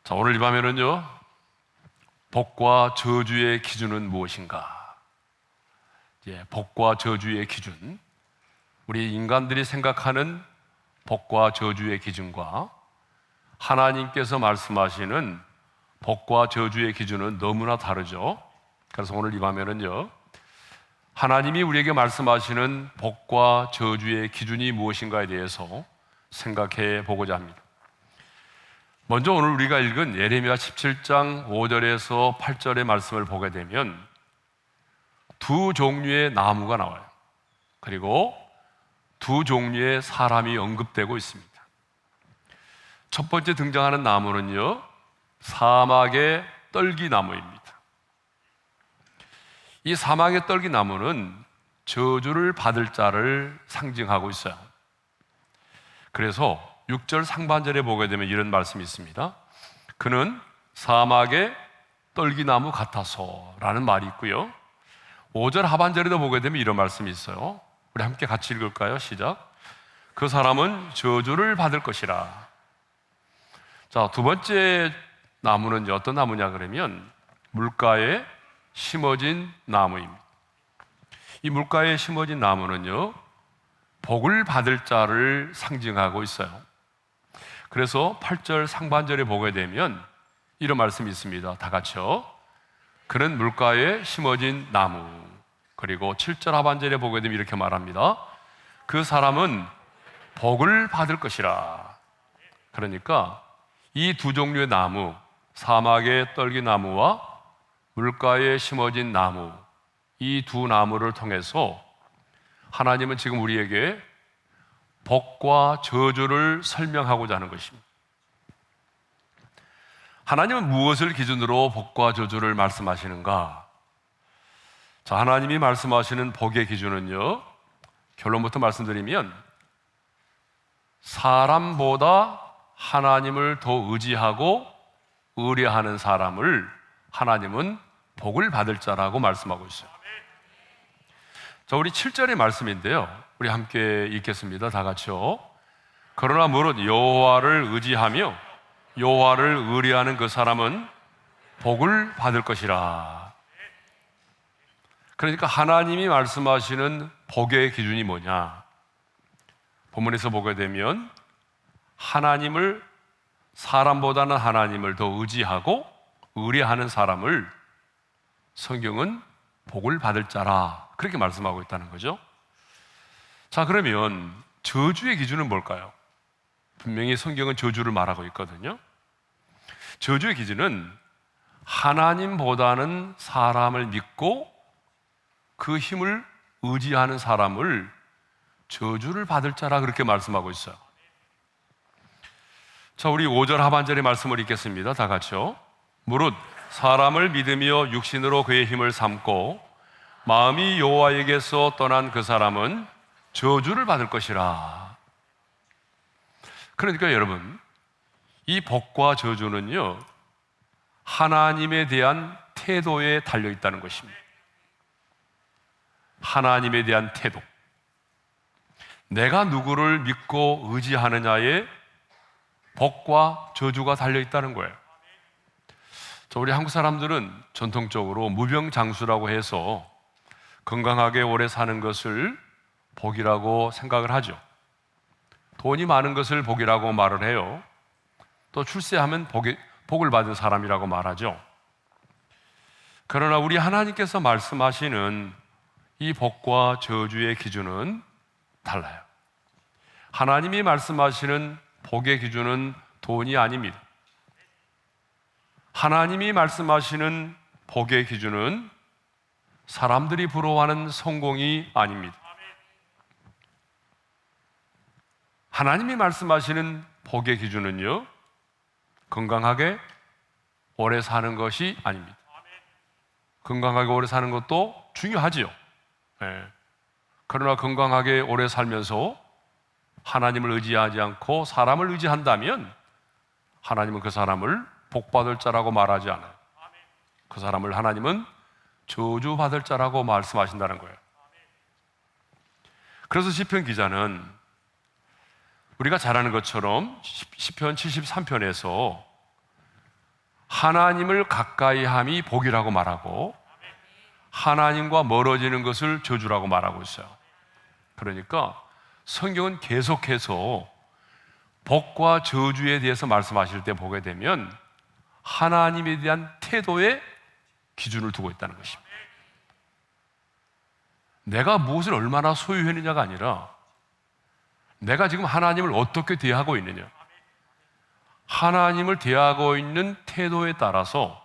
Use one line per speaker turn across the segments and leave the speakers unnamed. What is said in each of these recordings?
자, 오늘 이 밤에는요, 복과 저주의 기준은 무엇인가? 복과 저주의 기준, 우리 인간들이 생각하는 복과 저주의 기준과 하나님께서 말씀하시는 복과 저주의 기준은 너무나 다르죠. 그래서 오늘 이 밤에는요, 하나님이 우리에게 말씀하시는 복과 저주의 기준이 무엇인가에 대해서 생각해 보고자 합니다. 먼저 오늘 우리가 읽은 예레미야 17장 5절에서 8절의 말씀을 보게 되면 두 종류의 나무가 나와요. 그리고 두 종류의 사람이 언급되고 있습니다. 첫 번째 등장하는 나무는요, 사막의 떨기나무입니다. 이 사막의 떨기나무는 저주를 받을 자를 상징하고 있어요. 그래서 6절 상반절에 보게 되면 이런 말씀이 있습니다. 그는 사막의 떨기나무 같아서 라는 말이 있고요, 5절 하반절에도 보게 되면 이런 말씀이 있어요. 우리 함께 같이 읽을까요? 시작. 그 사람은 저주를 받을 것이라. 자, 두 번째 나무는 어떤 나무냐 그러면 물가에 심어진 나무입니다. 이 물가에 심어진 나무는요, 복을 받을 자를 상징하고 있어요. 그래서 8절 상반절에 보게 되면 이런 말씀이 있습니다. 다 같이요. 그는 물가에 심어진 나무. 그리고 7절 하반절에 보게 되면 이렇게 말합니다. 그 사람은 복을 받을 것이라. 그러니까 이 두 종류의 나무, 사막의 떨기나무와 물가에 심어진 나무, 이 두 나무를 통해서 하나님은 지금 우리에게 복과 저주를 설명하고자 하는 것입니다. 하나님은 무엇을 기준으로 복과 저주를 말씀하시는가? 자, 하나님이 말씀하시는 복의 기준은요, 결론부터 말씀드리면 사람보다 하나님을 더 의지하고 의뢰하는 사람을 하나님은 복을 받을 자라고 말씀하고 있어요. 자, 우리 7절의 말씀인데요, 우리 함께 읽겠습니다. 다 같이요. 그러나 무릇 여호와를 의지하며 여호와를 의뢰하는 그 사람은 복을 받을 것이라. 그러니까 하나님이 말씀하시는 복의 기준이 뭐냐? 본문에서 보게 되면 하나님을, 사람보다는 하나님을 더 의지하고 의뢰하는 사람을 성경은 복을 받을 자라, 그렇게 말씀하고 있다는 거죠. 자, 그러면 저주의 기준은 뭘까요? 분명히 성경은 저주를 말하고 있거든요. 저주의 기준은 하나님보다는 사람을 믿고 그 힘을 의지하는 사람을 저주를 받을 자라, 그렇게 말씀하고 있어요. 자, 우리 5절 하반절의 말씀을 읽겠습니다. 다 같이요. 무릇 사람을 믿으며 육신으로 그의 힘을 삼고 마음이 여호와에게서 떠난 그 사람은 저주를 받을 것이라. 그러니까 여러분, 이 복과 저주는요, 하나님에 대한 태도에 달려 있다는 것입니다. 하나님에 대한 태도, 내가 누구를 믿고 의지하느냐에 복과 저주가 달려 있다는 거예요. 자, 우리 한국 사람들은 전통적으로 무병장수라고 해서 건강하게 오래 사는 것을 복이라고 생각을 하죠. 돈이 많은 것을 복이라고 말을 해요. 또 출세하면 복을 받은 사람이라고 말하죠. 그러나 우리 하나님께서 말씀하시는 이 복과 저주의 기준은 달라요. 하나님이 말씀하시는 복의 기준은 돈이 아닙니다. 하나님이 말씀하시는 복의 기준은 사람들이 부러워하는 성공이 아닙니다. 하나님이 말씀하시는 복의 기준은요, 건강하게 오래 사는 것이 아닙니다. 건강하게 오래 사는 것도 중요하지요. 네. 그러나 건강하게 오래 살면서 하나님을 의지하지 않고 사람을 의지한다면 하나님은 그 사람을 복받을 자라고 말하지 않아요. 그 사람을 하나님은 저주받을 자라고 말씀하신다는 거예요. 그래서 시편 기자는 우리가 잘 아는 것처럼 시편 73편에서 하나님을 가까이 함이 복이라고 말하고 하나님과 멀어지는 것을 저주라고 말하고 있어요. 그러니까 성경은 계속해서 복과 저주에 대해서 말씀하실 때 보게 되면 하나님에 대한 태도에 기준을 두고 있다는 것입니다. 내가 무엇을 얼마나 소유했느냐가 아니라 내가 지금 하나님을 어떻게 대하고 있느냐, 하나님을 대하고 있는 태도에 따라서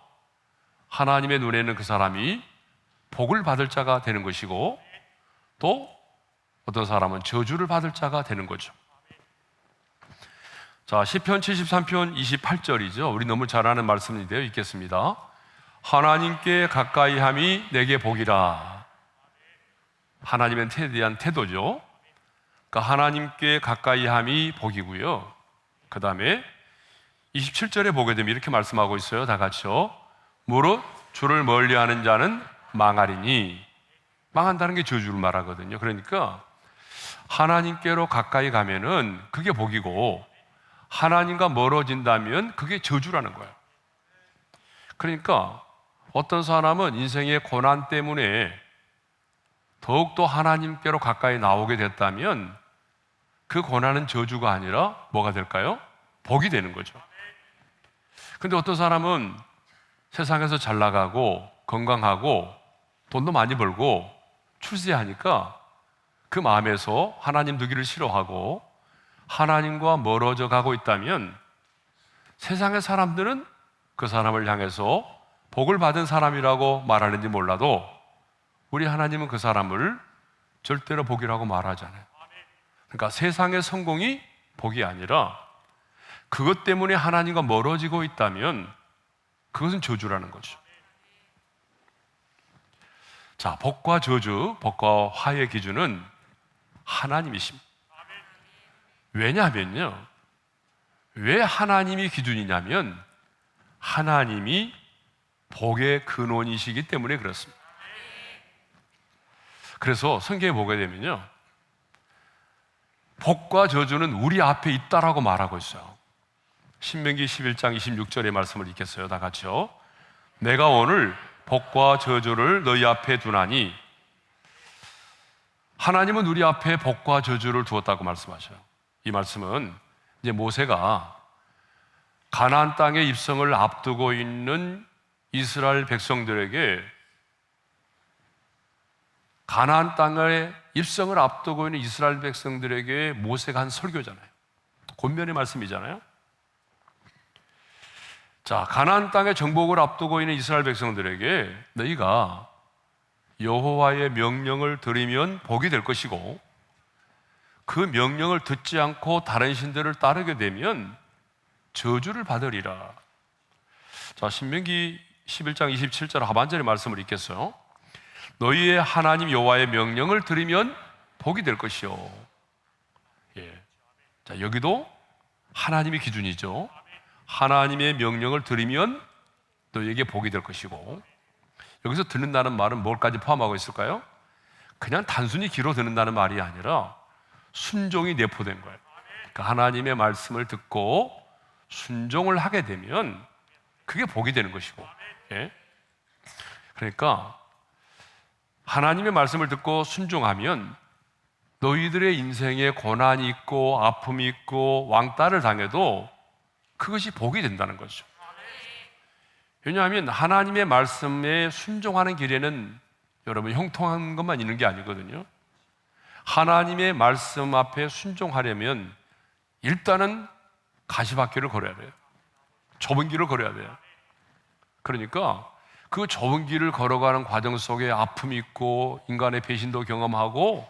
하나님의 눈에는 그 사람이 복을 받을 자가 되는 것이고 또 어떤 사람은 저주를 받을 자가 되는 거죠. 자, 시편 73편 28절이죠. 우리 너무 잘 아는 말씀이 되어 있겠습니다. 하나님께 가까이 함이 내게 복이라. 하나님의 태도에 대한 태도죠. 그러니까 하나님께 가까이 함이 복이고요. 그 다음에 27절에 보게 되면 이렇게 말씀하고 있어요. 다 같이요. 무릇 주를 멀리하는 자는 망하리니. 망한다는 게 저주를 말하거든요. 그러니까 하나님께로 가까이 가면은 그게 복이고 하나님과 멀어진다면 그게 저주라는 거예요. 그러니까 어떤 사람은 인생의 고난 때문에 더욱더 하나님께로 가까이 나오게 됐다면 그 고난은 저주가 아니라 뭐가 될까요? 복이 되는 거죠. 근데 어떤 사람은 세상에서 잘 나가고 건강하고 돈도 많이 벌고 출세하니까 그 마음에서 하나님 두기를 싫어하고 하나님과 멀어져 가고 있다면 세상의 사람들은 그 사람을 향해서 복을 받은 사람이라고 말하는지 몰라도 우리 하나님은 그 사람을 절대로 복이라고 말하잖아요. 그러니까 세상의 성공이 복이 아니라 그것 때문에 하나님과 멀어지고 있다면 그것은 저주라는 거죠. 자, 복과 저주, 복과 화의 기준은 하나님이십니다. 왜냐하면요, 왜 하나님이 기준이냐면 하나님이 복의 근원이시기 때문에 그렇습니다. 그래서 성경에 보게 되면요, 복과 저주는 우리 앞에 있다라고 말하고 있어요. 신명기 11장 26절의 말씀을 읽겠어요. 다 같이요. 내가 오늘 복과 저주를 너희 앞에 두나니. 하나님은 우리 앞에 복과 저주를 두었다고 말씀하셔요. 이 말씀은 이제 모세가 가나안 땅의 입성을 앞두고 있는 이스라엘 백성들에게, 가나안 땅의 입성을 앞두고 있는 이스라엘 백성들에게 모세가 한 설교잖아요. 권면의 말씀이잖아요. 자, 가나안 땅의 정복을 앞두고 있는 이스라엘 백성들에게 너희가 여호와의 명령을 들으면 복이 될 것이고 그 명령을 듣지 않고 다른 신들을 따르게 되면 저주를 받으리라. 자, 신명기 11장 27절 하반절의 말씀을 읽겠어요. 너희의 하나님 여호와의 명령을 들으면 복이 될 것이요. 예. 자, 여기도 하나님이 기준이죠. 하나님의 명령을 들으면 너희에게 복이 될 것이고, 여기서 듣는다는 말은 뭘까지 포함하고 있을까요? 그냥 단순히 귀로 듣는다는 말이 아니라 순종이 내포된 거예요. 그러니까 하나님의 말씀을 듣고 순종을 하게 되면 그게 복이 되는 것이고, 예? 그러니까 하나님의 말씀을 듣고 순종하면 너희들의 인생에 고난이 있고 아픔이 있고 왕따를 당해도 그것이 복이 된다는 거죠. 왜냐하면 하나님의 말씀에 순종하는 길에는 여러분 형통한 것만 있는 게 아니거든요. 하나님의 말씀 앞에 순종하려면 일단은 가시밭길을 걸어야 돼요. 좁은 길을 걸어야 돼요. 그러니까 그 좁은 길을 걸어가는 과정 속에 아픔이 있고 인간의 배신도 경험하고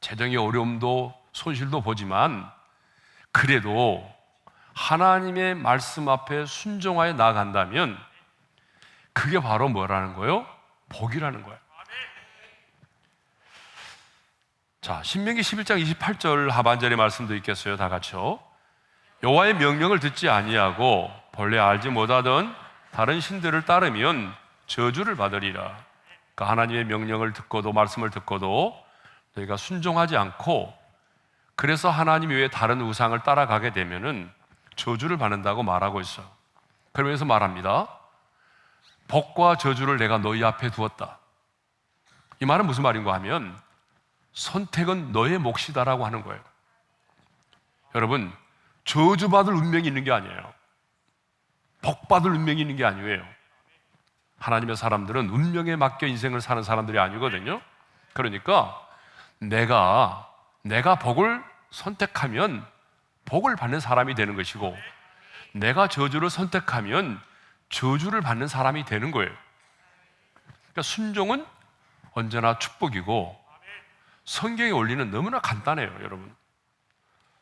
재정의 어려움도 손실도 보지만 그래도 하나님의 말씀 앞에 순종하여 나아간다면 그게 바로 뭐라는 거예요? 복이라는 거예요. 자, 신명기 11장 28절 하반절의 말씀도 있겠어요. 다 같이요. 여호와의 명령을 듣지 아니하고 본래 알지 못하던 다른 신들을 따르면 저주를 받으리라. 그러니까 하나님의 명령을 듣고도 말씀을 듣고도 너희가 순종하지 않고 그래서 하나님 외에 다른 우상을 따라가게 되면은 저주를 받는다고 말하고 있어요. 그러면서 말합니다. 복과 저주를 내가 너희 앞에 두었다. 이 말은 무슨 말인가 하면 선택은 너의 몫이다라고 하는 거예요. 여러분, 저주받을 운명이 있는 게 아니에요. 복받을 운명이 있는 게 아니에요. 하나님의 사람들은 운명에 맡겨 인생을 사는 사람들이 아니거든요. 그러니까 내가 복을 선택하면 복을 받는 사람이 되는 것이고, 내가 저주를 선택하면 저주를 받는 사람이 되는 거예요. 그러니까 순종은 언제나 축복이고, 성경의 원리는 너무나 간단해요, 여러분.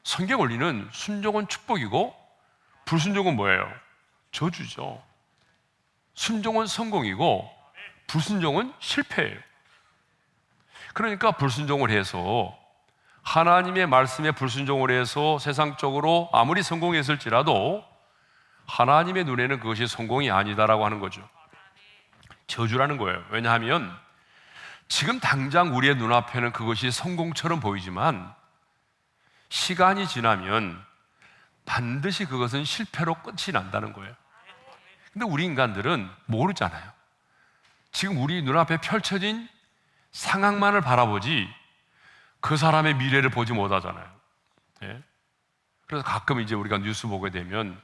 성경 원리는 순종은 축복이고 불순종은 뭐예요? 저주죠. 순종은 성공이고 불순종은 실패예요. 그러니까 불순종을 해서, 하나님의 말씀에 불순종을 해서 세상적으로 아무리 성공했을지라도 하나님의 눈에는 그것이 성공이 아니다라고 하는 거죠. 저주라는 거예요. 왜냐하면 지금 당장 우리의 눈앞에는 그것이 성공처럼 보이지만 시간이 지나면 반드시 그것은 실패로 끝이 난다는 거예요. 근데 우리 인간들은 모르잖아요. 지금 우리 눈앞에 펼쳐진 상황만을 바라보지 그 사람의 미래를 보지 못하잖아요. 예? 그래서 가끔 이제 우리가 뉴스 보게 되면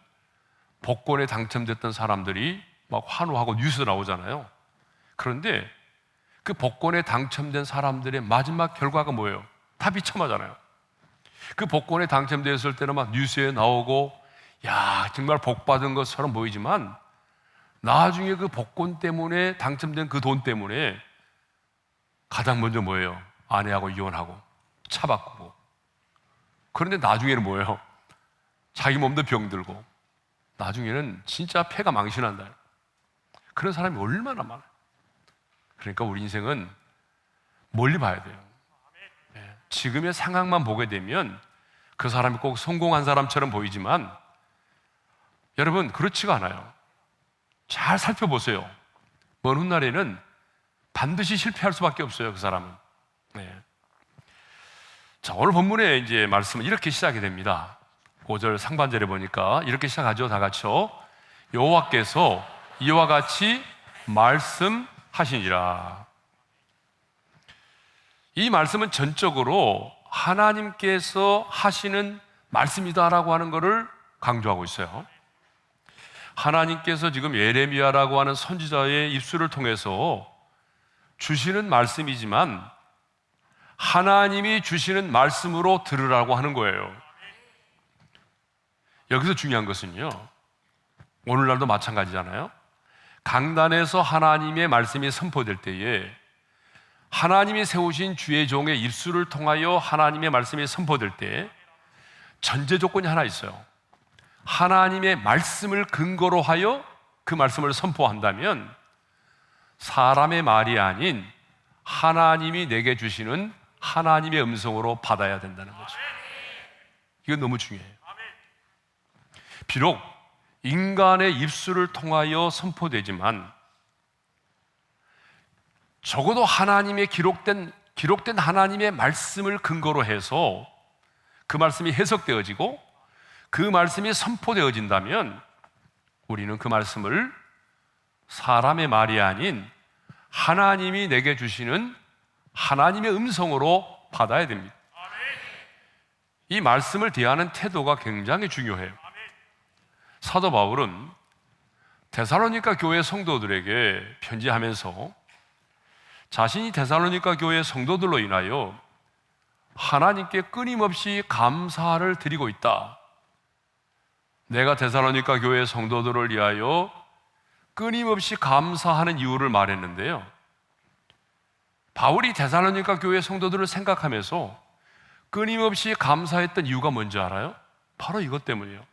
복권에 당첨됐던 사람들이 막 환호하고 뉴스 나오잖아요. 그런데 그 복권에 당첨된 사람들의 마지막 결과가 뭐예요? 다 비참하잖아요. 그 복권에 당첨되었을 때는 막 뉴스에 나오고, 야, 정말 복 받은 것처럼 보이지만 나중에 그 복권 때문에 당첨된 그 돈 때문에 가장 먼저 뭐예요? 아내하고 이혼하고 차 바꾸고. 그런데 나중에는 뭐예요? 자기 몸도 병들고, 나중에는 진짜 폐가 망신한다. 그런 사람이 얼마나 많아요. 그러니까 우리 인생은 멀리 봐야 돼요. 지금의 상황만 보게 되면 그 사람이 꼭 성공한 사람처럼 보이지만 여러분, 그렇지가 않아요. 잘 살펴보세요. 먼 훗날에는 반드시 실패할 수밖에 없어요, 그 사람은. 네. 자, 오늘 본문의 이제 말씀은 이렇게 시작이 됩니다. 5절 상반절에 보니까 이렇게 시작하죠. 다 같이요. 여호와께서 이와 같이 말씀하시니라. 이 말씀은 전적으로 하나님께서 하시는 말씀이다라고 하는 것을 강조하고 있어요. 하나님께서 지금 예레미야라고 하는 선지자의 입술을 통해서 주시는 말씀이지만 하나님이 주시는 말씀으로 들으라고 하는 거예요. 여기서 중요한 것은요, 오늘날도 마찬가지잖아요. 강단에서 하나님의 말씀이 선포될 때에 하나님이 세우신 주의 종의 입술을 통하여 하나님의 말씀이 선포될 때 전제 조건이 하나 있어요. 하나님의 말씀을 근거로 하여 그 말씀을 선포한다면 사람의 말이 아닌 하나님이 내게 주시는 하나님의 음성으로 받아야 된다는 거죠. 이건 너무 중요해요. 비록 인간의 입술을 통하여 선포되지만 적어도 하나님의 기록된 하나님의 말씀을 근거로 해서 그 말씀이 해석되어지고 그 말씀이 선포되어진다면 우리는 그 말씀을 사람의 말이 아닌 하나님이 내게 주시는 하나님의 음성으로 받아야 됩니다. 이 말씀을 대하는 태도가 굉장히 중요해요. 사도 바울은 데살로니가 교회 성도들에게 편지하면서 자신이 데살로니가 교회 성도들로 인하여 하나님께 끊임없이 감사를 드리고 있다. 내가 데살로니가 교회 성도들을 위하여 끊임없이 감사하는 이유를 말했는데요, 바울이 데살로니가 교회 성도들을 생각하면서 끊임없이 감사했던 이유가 뭔지 알아요? 바로 이것 때문이에요.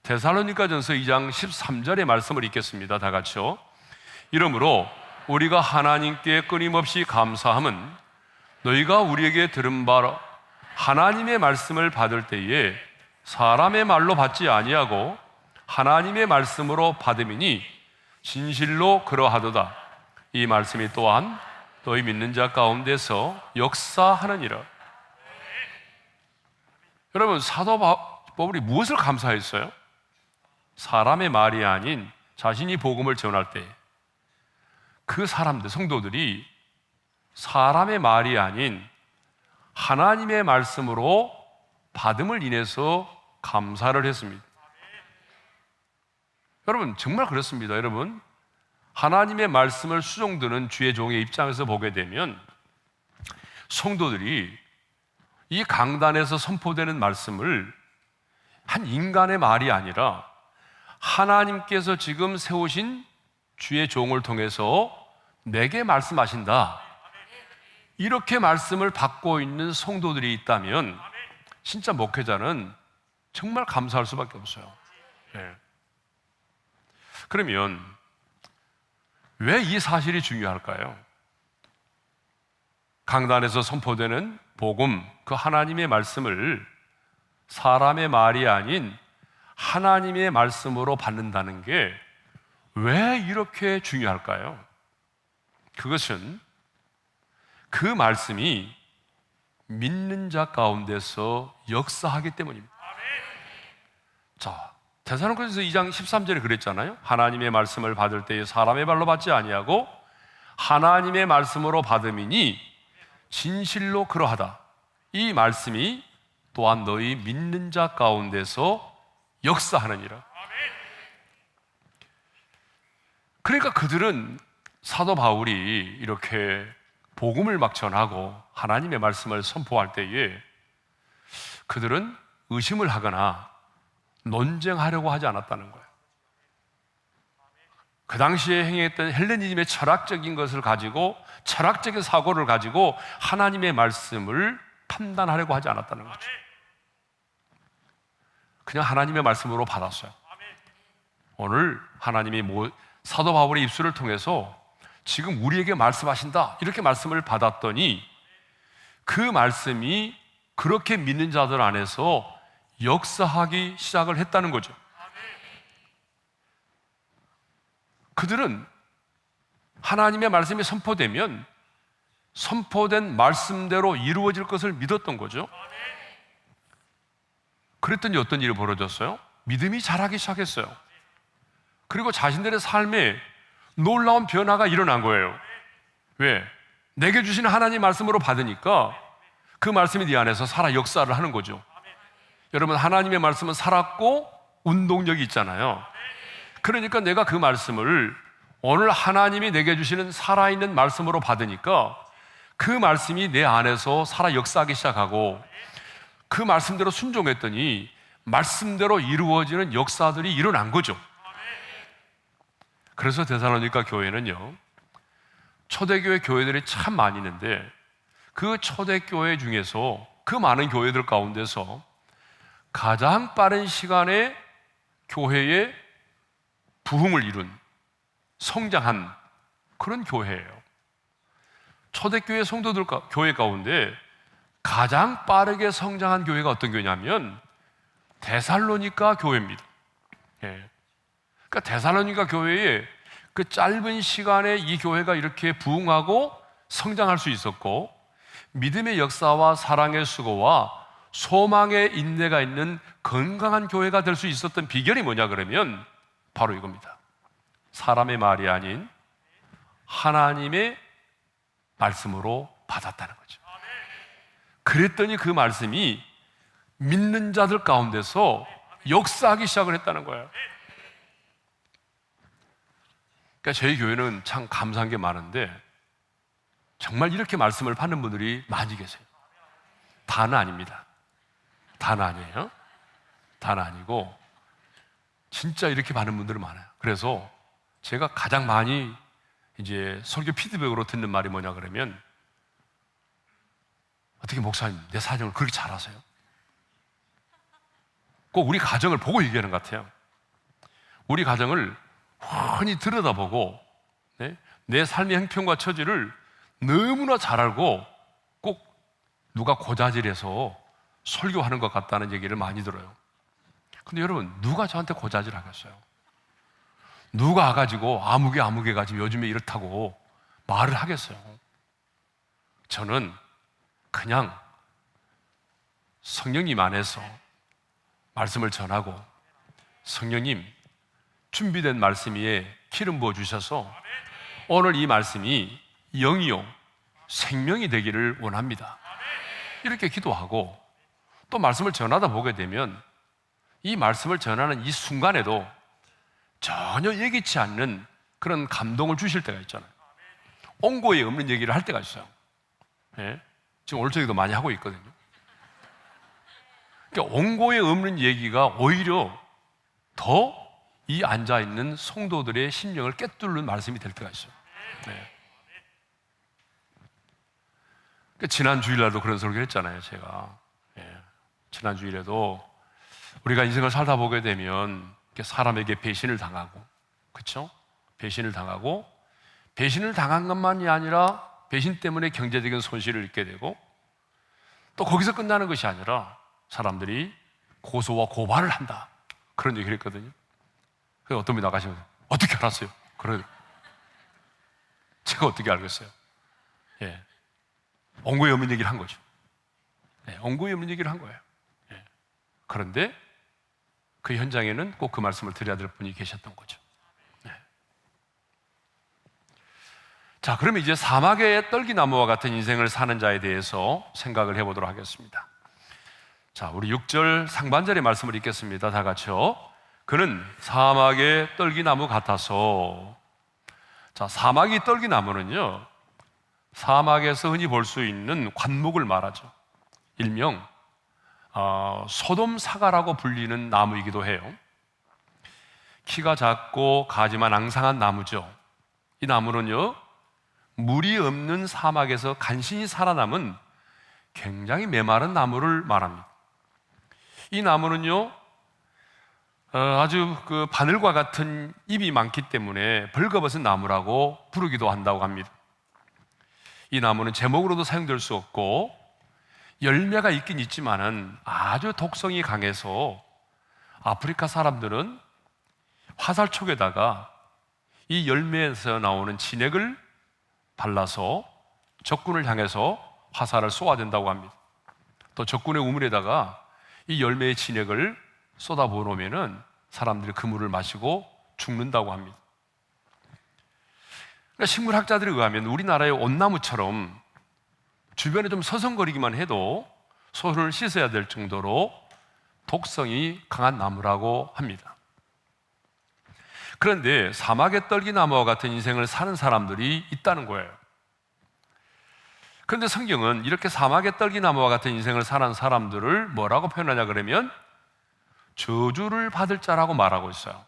데살로니가전서 2장 13절의 말씀을 읽겠습니다. 다 같이요. 이러므로 우리가 하나님께 끊임없이 감사함은 너희가 우리에게 들은 바로 하나님의 말씀을 받을 때에 사람의 말로 받지 아니하고 하나님의 말씀으로 받음이니 진실로 그러하도다. 이 말씀이 또한 너희 믿는 자 가운데서 역사하느니라. 여러분, 사도 바울이 무엇을 감사했어요? 사람의 말이 아닌 자신이 복음을 전할 때 그 사람들, 성도들이 사람의 말이 아닌 하나님의 말씀으로 받음을 인해서 감사를 했습니다. 여러분, 정말 그렇습니다. 여러분, 하나님의 말씀을 수종드는 주의 종의 입장에서 보게 되면 성도들이 이 강단에서 선포되는 말씀을 한 인간의 말이 아니라 하나님께서 지금 세우신 주의 종을 통해서 내게 말씀하신다, 이렇게 말씀을 받고 있는 성도들이 있다면 진짜 목회자는 정말 감사할 수밖에 없어요. 네. 그러면 왜 이 사실이 중요할까요? 강단에서 선포되는 복음, 그 하나님의 말씀을 사람의 말이 아닌 하나님의 말씀으로 받는다는 게 왜 이렇게 중요할까요? 그것은 그 말씀이 믿는 자 가운데서 역사하기 때문입니다. 자, 데살로니가서 2장 13절에 그랬잖아요. 하나님의 말씀을 받을 때에 사람의 발로 받지 아니하고 하나님의 말씀으로 받음이니 진실로 그러하다. 이 말씀이 또한 너희 믿는 자 가운데서 역사하느니라. 그러니까 그들은 사도 바울이 이렇게 복음을 막 전하고 하나님의 말씀을 선포할 때에 그들은 의심을 하거나 논쟁하려고 하지 않았다는 거예요. 그 당시에 행했던 헬레니즘의 철학적인 것을 가지고, 철학적인 사고를 가지고 하나님의 말씀을 판단하려고 하지 않았다는 거죠. 그냥 하나님의 말씀으로 받았어요. 오늘 하나님이 사도 바울의 입술을 통해서 지금 우리에게 말씀하신다, 이렇게 말씀을 받았더니 그 말씀이 그렇게 믿는 자들 안에서 역사하기 시작을 했다는 거죠. 그들은 하나님의 말씀이 선포되면 선포된 말씀대로 이루어질 것을 믿었던 거죠. 그랬더니 어떤 일이 벌어졌어요? 믿음이 자라기 시작했어요. 그리고 자신들의 삶에 놀라운 변화가 일어난 거예요. 왜? 내게 주시는 하나님 말씀으로 받으니까 그 말씀이 네 안에서 살아 역사를 하는 거죠. 여러분, 하나님의 말씀은 살았고 운동력이 있잖아요. 그러니까 내가 그 말씀을 오늘 하나님이 내게 주시는 살아있는 말씀으로 받으니까 그 말씀이 내 안에서 살아 역사하기 시작하고 그 말씀대로 순종했더니 말씀대로 이루어지는 역사들이 일어난 거죠. 그래서 데살로니가 교회는요, 초대교회 교회들이 참 많이 있는데 그 초대교회 중에서, 그 많은 교회들 가운데서 가장 빠른 시간에 교회의 부흥을 이룬, 성장한 그런 교회예요. 초대교회 성도들 교회 가운데 가장 빠르게 성장한 교회가 어떤 교회냐면 데살로니가 교회입니다. 예. 그러니까 데살로니가 교회에 그 짧은 시간에 이 교회가 이렇게 부흥하고 성장할 수 있었고, 믿음의 역사와 사랑의 수고와 소망의 인내가 있는 건강한 교회가 될 수 있었던 비결이 뭐냐 그러면 바로 이겁니다. 사람의 말이 아닌 하나님의 말씀으로 받았다는 거죠. 그랬더니 그 말씀이 믿는 자들 가운데서 역사하기 시작을 했다는 거예요. 그러니까 저희 교회는 참 감사한 게 많은데 정말 이렇게 말씀을 받는 분들이 많이 계세요. 다는 아닙니다. 다는 아니에요. 다는 아니고 진짜 이렇게 받는 분들은 많아요. 그래서 제가 가장 많이 이제 설교 피드백으로 듣는 말이 뭐냐 그러면, 어떻게 목사님 내 사정을 그렇게 잘 아세요? 꼭 우리 가정을 보고 얘기하는 것 같아요. 우리 가정을 훤히 들여다보고 내 삶의 형편과 처지를 너무나 잘 알고 꼭 누가 고자질해서 설교하는 것 같다는 얘기를 많이 들어요. 근데 여러분, 누가 저한테 고자질 하겠어요? 누가 와가지고 아무개 가지고 요즘에 이렇다고 말을 하겠어요? 저는 그냥 성령님 안에서 말씀을 전하고, 성령님 준비된 말씀 위에 기름 부어 주셔서 오늘 이 말씀이 영이요 생명이 되기를 원합니다. 이렇게 기도하고 또 말씀을 전하다 보게 되면 이 말씀을 전하는 이 순간에도 전혀 예기치 않는 그런 감동을 주실 때가 있잖아요. 옹고에 없는 얘기를 할 때가 있어요. 예? 지금 오늘 저녁에도 많이 하고 있거든요. 그러니까 옹고에 없는 얘기가 오히려 더 이 앉아있는 성도들의 심령을 꿰뚫는 말씀이 될 때가 있어요. 네. 그러니까 지난 주일날도 그런 설교를 했잖아요, 제가. 예. 지난 주일에도 우리가 인생을 살다 보게 되면 사람에게 배신을 당하고, 그렇죠? 배신을 당하고, 배신을 당한 것만이 아니라 배신 때문에 경제적인 손실을 입게 되고, 또 거기서 끝나는 것이 아니라 사람들이 고소와 고발을 한다, 그런 얘기를 했거든요. 그래서 어떤 분이 나가시면서 어떻게 알았어요? 그래, 제가 어떻게 알겠어요? 예, 옹고에 없는 얘기를 한 거죠. 예, 옹고에 없는 얘기를 한 거예요. 예. 그런데 그 현장에는 꼭 그 말씀을 드려야 될 분이 계셨던 거죠. 네. 자, 그러면 이제 사막의 떨기나무와 같은 인생을 사는 자에 대해서 생각을 해보도록 하겠습니다. 자, 우리 6절 상반절의 말씀을 읽겠습니다. 다 같이요. 그는 사막의 떨기나무 같아서. 자, 사막이 떨기나무는요, 사막에서 흔히 볼 수 있는 관목을 말하죠. 일명 소돔 사과라고 불리는 나무이기도 해요. 키가 작고 가지만 앙상한 나무죠. 이 나무는요, 물이 없는 사막에서 간신히 살아남은 굉장히 메마른 나무를 말합니다. 이 나무는요, 아주 그 바늘과 같은 잎이 많기 때문에 벌거벗은 나무라고 부르기도 한다고 합니다. 이 나무는 제목으로도 사용될 수 없고 열매가 있긴 있지만은 아주 독성이 강해서 아프리카 사람들은 화살촉에다가 이 열매에서 나오는 진액을 발라서 적군을 향해서 화살을 쏘아댄다고 합니다. 또 적군의 우물에다가 이 열매의 진액을 쏟아 부어놓으면은 사람들이 그 물을 마시고 죽는다고 합니다. 그러니까 식물학자들에 의하면 우리나라의 온나무처럼 주변에 좀 서성거리기만 해도 손을 씻어야 될 정도로 독성이 강한 나무라고 합니다. 그런데 사막의 떨기나무와 같은 인생을 사는 사람들이 있다는 거예요. 그런데 성경은 이렇게 사막의 떨기나무와 같은 인생을 사는 사람들을 뭐라고 표현하냐 그러면 저주를 받을 자라고 말하고 있어요.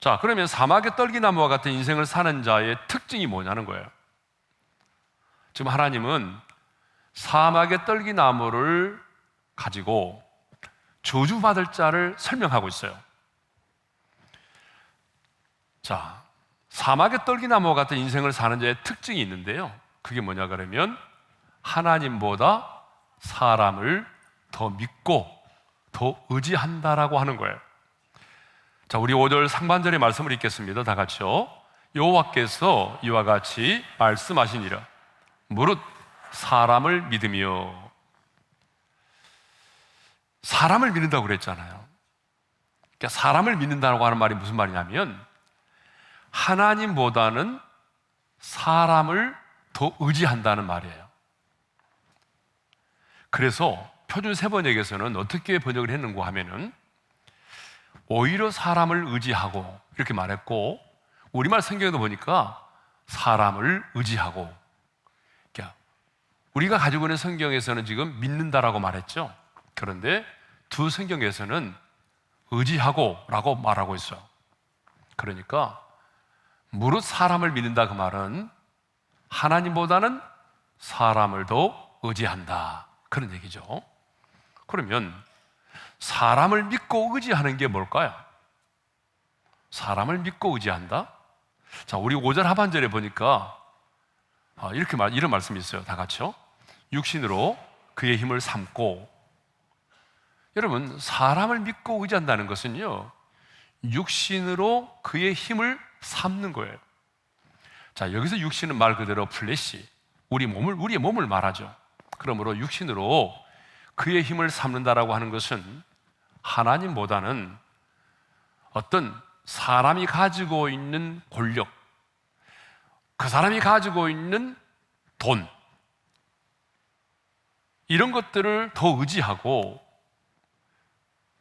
자, 그러면 사막의 떨기나무와 같은 인생을 사는 자의 특징이 뭐냐는 거예요. 지금 하나님은 사막의 떨기나무를 가지고 저주받을 자를 설명하고 있어요. 자, 사막의 떨기나무와 같은 인생을 사는 자의 특징이 있는데요, 그게 뭐냐 그러면 하나님보다 사람을 더 믿고 더 의지한다라고 하는 거예요. 자, 우리 5절 상반절의 말씀을 읽겠습니다. 다 같이요. 여호와께서 이와 같이 말씀하시니라. 무릇 사람을 믿으며. 사람을 믿는다고 그랬잖아요. 그러니까 사람을 믿는다고 하는 말이 무슨 말이냐면 하나님보다는 사람을 더 의지한다는 말이에요. 그래서 표준 세번역에서는 어떻게 번역을 했는가 하면은 오히려 사람을 의지하고 이렇게 말했고, 우리말 성경에도 보니까 사람을 의지하고, 그러니까 우리가 가지고 있는 성경에서는 지금 믿는다라고 말했죠. 그런데 두 성경에서는 의지하고 라고 말하고 있어요. 그러니까 무릇 사람을 믿는다 그 말은 하나님보다는 사람을 더 의지한다, 그런 얘기죠. 그러면 사람을 믿고 의지하는 게 뭘까요? 사람을 믿고 의지한다? 자, 우리 5절 하반절에 보니까 이런 말씀이 있어요. 다 같이요. 육신으로 그의 힘을 삼고. 여러분, 사람을 믿고 의지한다는 것은요, 육신으로 그의 힘을 삼는 거예요. 자, 여기서 육신은 말 그대로 플래시, 우리의 몸을 말하죠. 그러므로 육신으로 그의 힘을 삼는다라고 하는 것은 하나님보다는 어떤 사람이 가지고 있는 권력, 그 사람이 가지고 있는 돈, 이런 것들을 더 의지하고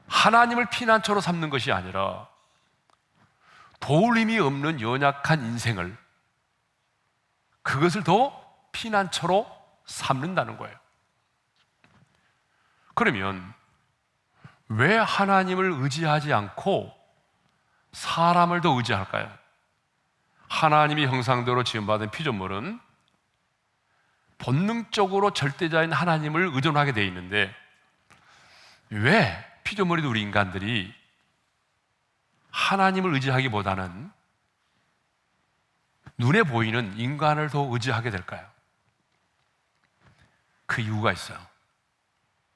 하나님을 피난처로 삼는 것이 아니라 도울 힘이 없는 연약한 인생을, 그것을 더 피난처로 삼는다는 거예요. 그러면 왜 하나님을 의지하지 않고 사람을 더 의지할까요? 하나님의 형상대로 지음받은 피조물은 본능적으로 절대자인 하나님을 의존하게 되어 있는데, 왜 피조물인 우리 인간들이 하나님을 의지하기보다는 눈에 보이는 인간을 더 의지하게 될까요? 그 이유가 있어요.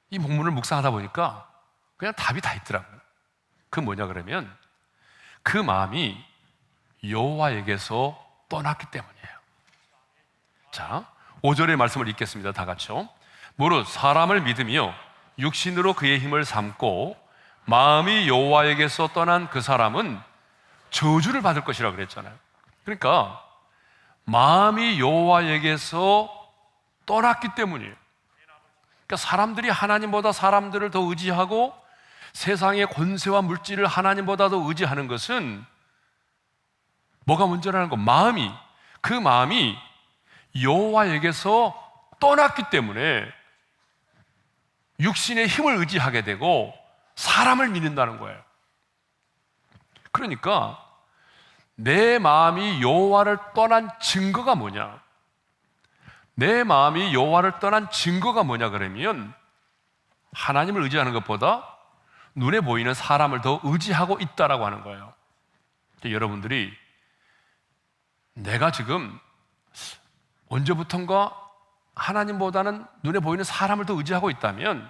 이 본문을 묵상하다 보니까 그냥 답이 다 있더라고요. 그 뭐냐 그러면 그 마음이 여호와에게서 떠났기 때문이에요. 자, 5절의 말씀을 읽겠습니다. 다 같이요. 무릇 사람을 믿으며 육신으로 그의 힘을 삼고 마음이 여호와에게서 떠난 그 사람은 저주를 받을 것이라 그랬잖아요. 그러니까 마음이 여호와에게서 떠났기 때문이에요. 그러니까 사람들이 하나님보다 사람들을 더 의지하고 세상의 권세와 물질을 하나님보다 더 의지하는 것은 뭐가 문제라는 거? 그 마음이 여호와에게서 떠났기 때문에 육신의 힘을 의지하게 되고 사람을 믿는다는 거예요. 그러니까 내 마음이 여호와를 떠난 증거가 뭐냐? 내 마음이 여호와를 떠난 증거가 뭐냐 그러면 하나님을 의지하는 것보다 눈에 보이는 사람을 더 의지하고 있다라고 하는 거예요. 여러분들이 내가 지금 언제부턴가 하나님보다는 눈에 보이는 사람을 더 의지하고 있다면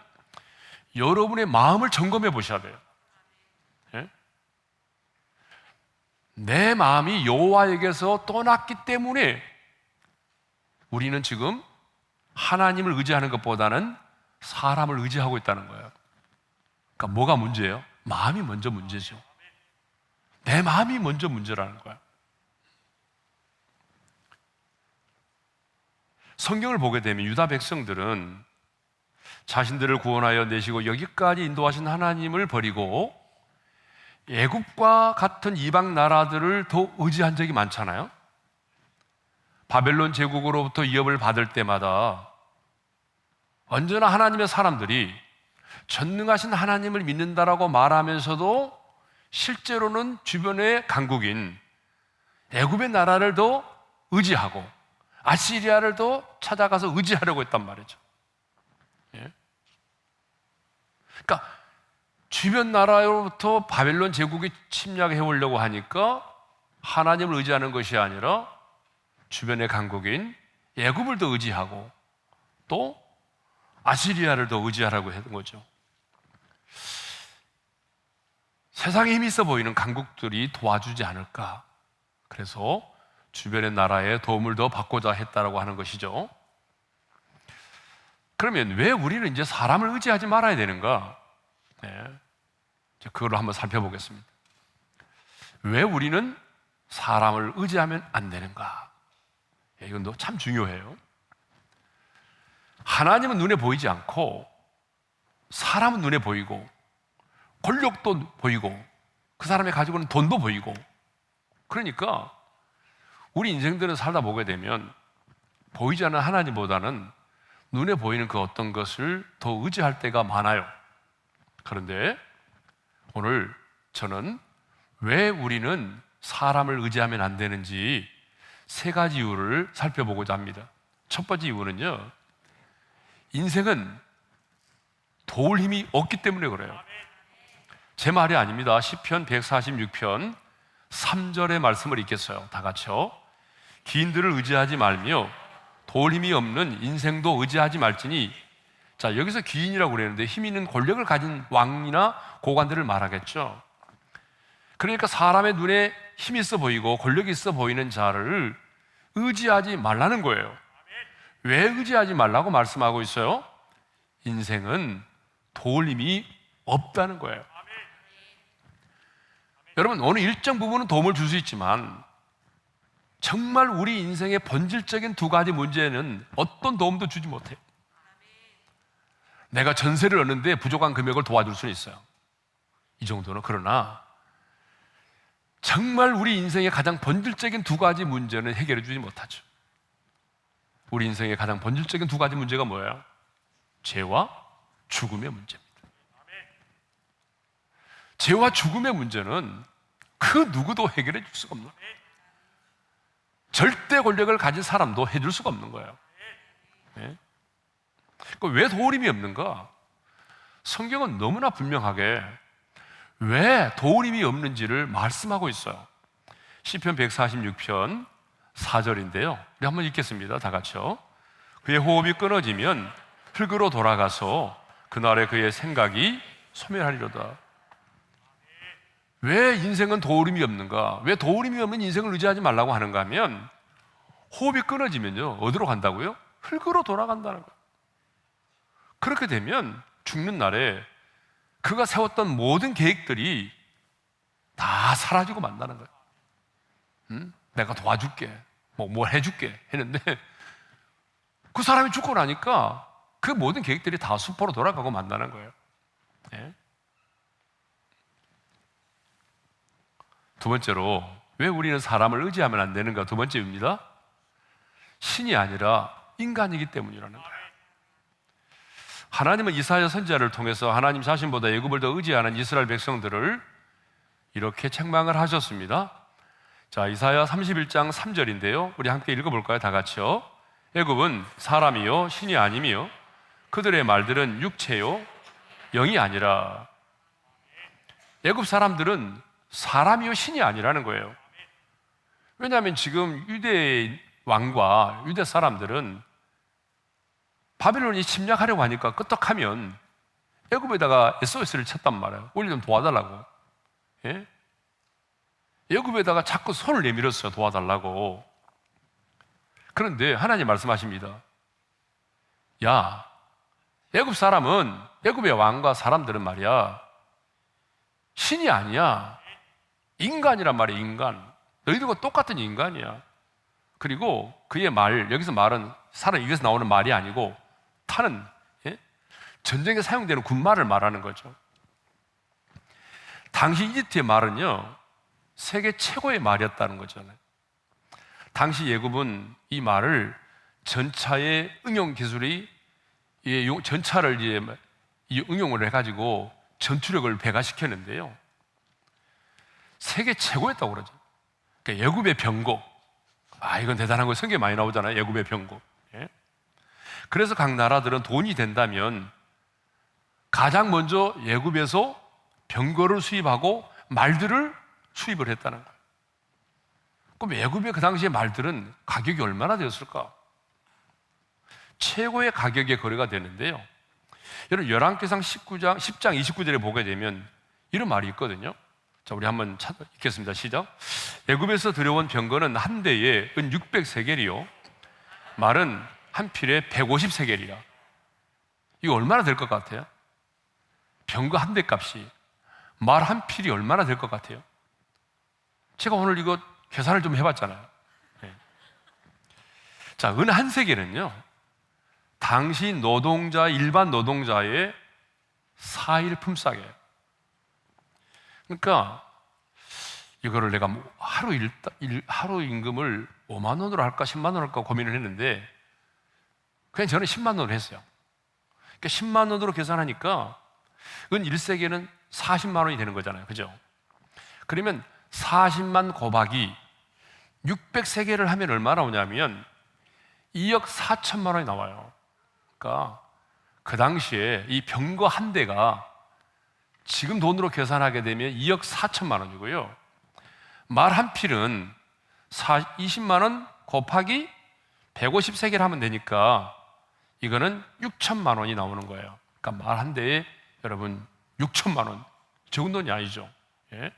여러분의 마음을 점검해 보셔야 돼요. 예? 내 마음이 여호와에게서 떠났기 때문에 우리는 지금 하나님을 의지하는 것보다는 사람을 의지하고 있다는 거예요. 그러니까 뭐가 문제예요? 마음이 먼저 문제죠. 내 마음이 먼저 문제라는 거예요. 성경을 보게 되면 유다 백성들은 자신들을 구원하여 내시고 여기까지 인도하신 하나님을 버리고 애굽과 같은 이방 나라들을 더 의지한 적이 많잖아요. 바벨론 제국으로부터 위협을 받을 때마다 언제나 하나님의 사람들이 전능하신 하나님을 믿는다라고 말하면서도 실제로는 주변의 강국인 애굽의 나라를 더 의지하고 아시리아를 더 찾아가서 의지하려고 했단 말이죠. 예? 그러니까 주변 나라로부터 바벨론 제국이 침략해 오려고 하니까 하나님을 의지하는 것이 아니라 주변의 강국인 애굽을 더 의지하고 또 아시리아를 더 의지하라고 했던 거죠. 세상에 힘이 있어 보이는 강국들이 도와주지 않을까, 그래서 주변의 나라에 도움을 더 받고자 했다라고 하는 것이죠. 그러면 왜 우리는 이제 사람을 의지하지 말아야 되는가? 네. 그걸로 한번 살펴보겠습니다. 왜 우리는 사람을 의지하면 안 되는가? 이건 참 중요해요. 하나님은 눈에 보이지 않고 사람은 눈에 보이고 권력도 보이고 그 사람이 가지고 있는 돈도 보이고, 그러니까 우리 인생들은 살다 보게 되면 보이지 않는 하나님보다는 눈에 보이는 그 어떤 것을 더 의지할 때가 많아요. 그런데 오늘 저는 왜 우리는 사람을 의지하면 안 되는지 세 가지 이유를 살펴보고자 합니다. 첫 번째 이유는요, 인생은 도울 힘이 없기 때문에 그래요. 제 말이 아닙니다. 시편 146편 3절의 말씀을 읽겠어요. 다 같이요. 기인들을 의지하지 말며 도울 힘이 없는 인생도 의지하지 말지니. 자, 여기서 기인이라고 그러는데 힘 있는 권력을 가진 왕이나 고관들을 말하겠죠. 그러니까 사람의 눈에 힘이 있어 보이고 권력이 있어 보이는 자를 의지하지 말라는 거예요. 왜 의지하지 말라고 말씀하고 있어요? 인생은 도울 힘이 없다는 거예요. 여러분, 어느 일정 부분은 도움을 줄 수 있지만 정말 우리 인생의 본질적인 두 가지 문제는 어떤 도움도 주지 못해요. 내가 전세를 얻는데 부족한 금액을 도와줄 수는 있어요. 이 정도는. 그러나 정말 우리 인생의 가장 본질적인 두 가지 문제는 해결해 주지 못하죠. 우리 인생의 가장 본질적인 두 가지 문제가 뭐예요? 죄와 죽음의 문제입니다. 죄와 죽음의 문제는 그 누구도 해결해 줄 수가 없는 거예요. 절대 권력을 가진 사람도 해줄 수가 없는 거예요. 네? 왜 도우림이 없는가? 성경은 너무나 분명하게 왜 도우림이 없는지를 말씀하고 있어요. 시편 146편 4절인데요. 우리 한번 읽겠습니다. 다 같이요. 그의 호흡이 끊어지면 흙으로 돌아가서 그날에 그의 생각이 소멸하리로다. 왜 인생은 도우림이 없는가? 왜 도우림이 없는 인생을 의지하지 말라고 하는가 하면 호흡이 끊어지면요, 어디로 간다고요? 흙으로 돌아간다는 거예요. 그렇게 되면 죽는 날에 그가 세웠던 모든 계획들이 다 사라지고 만다는 거예요. 내가 도와줄게, 뭘 해줄게 했는데 그 사람이 죽고 나니까 그 모든 계획들이 다 수포로 돌아가고 만다는 거예요. 네? 두 번째로 왜 우리는 사람을 의지하면 안 되는가? 두 번째입니다. 신이 아니라 인간이기 때문이라는 거예요. 하나님은 이사야 선지자를 통해서 하나님 자신보다 애굽을 더 의지하는 이스라엘 백성들을 이렇게 책망을 하셨습니다. 자, 이사야 31장 3절인데요. 우리 함께 읽어볼까요? 다 같이요. 애굽은 사람이요 신이 아니며 그들의 말들은 육체요 영이 아니라. 애굽 사람들은 사람이요 신이 아니라는 거예요. 왜냐하면 지금 유대 왕과 유대 사람들은 바빌론이 침략하려고 하니까 끄떡하면 애굽에다가 SOS를 쳤단 말이에요. 우리 좀 도와달라고. 예? 애굽에다가 자꾸 손을 내밀었어요. 도와달라고. 그런데 하나님 말씀하십니다. 야, 애굽 사람은, 애굽의 왕과 사람들은 말이야, 신이 아니야. 인간이란 말이야. 인간. 너희들과 똑같은 인간이야. 그리고 그의 말, 여기서 말은 사람 입에서 나오는 말이 아니고 타는, 예? 전쟁에 사용되는 군말을 말하는 거죠. 당시 이집트의 말은요, 세계 최고의 말이었다는 거잖아요. 당시 애굽은 이 말을 전차의 응용 기술이, 전차를 이제 응용을 해가지고 전투력을 배가시켰는데요, 세계 최고였다고 그러죠. 그러니까 애굽의 병거. 이건 대단한 거. 성경에 많이 나오잖아요. 애굽의 병거. 예? 그래서 각 나라들은 돈이 된다면 가장 먼저 애굽에서 병거를 수입하고 말들을 수입을 했다는 거예요. 그럼 애굽의 그 당시의 말들은 가격이 얼마나 되었을까? 최고의 가격의 거래가 되는데요. 여러분, 열왕기상 10장 29절에 보게 되면 이런 말이 있거든요. 자, 우리 한번 읽겠습니다. 시작. 애굽에서 들여온 병거는 한 대에 은 600세겔이요 말은 한 필에 150세겔이라. 이거 얼마나 될 것 같아요? 병거 한 대 값이, 말 한 필이 얼마나 될 것 같아요? 제가 오늘 이거 계산을 좀 해봤잖아요. 네. 자, 은 한 세겔은요, 당시 노동자, 일반 노동자의 4일 품삯이에요. 그러니까 이거를 내가 하루 임금을 5만 원으로 할까 10만 원으로 할까 고민을 했는데 그냥 저는 10만 원으로 했어요. 그러니까 10만 원으로 계산하니까 은 1세기에는 40만 원이 되는 거잖아요. 그죠? 그러면 40만 곱하기 600세계를 하면 얼마 나오냐면 2억 4천만 원이 나와요. 그러니까 그 당시에 이 병거 한 대가 지금 돈으로 계산하게 되면 2억 4천만 원이고요. 말 한 필은 20만 원 곱하기 150세계를 하면 되니까 이거는 6천만 원이 나오는 거예요. 그러니까 말 한 대에 여러분 6천만 원. 적은 돈이 아니죠. 예?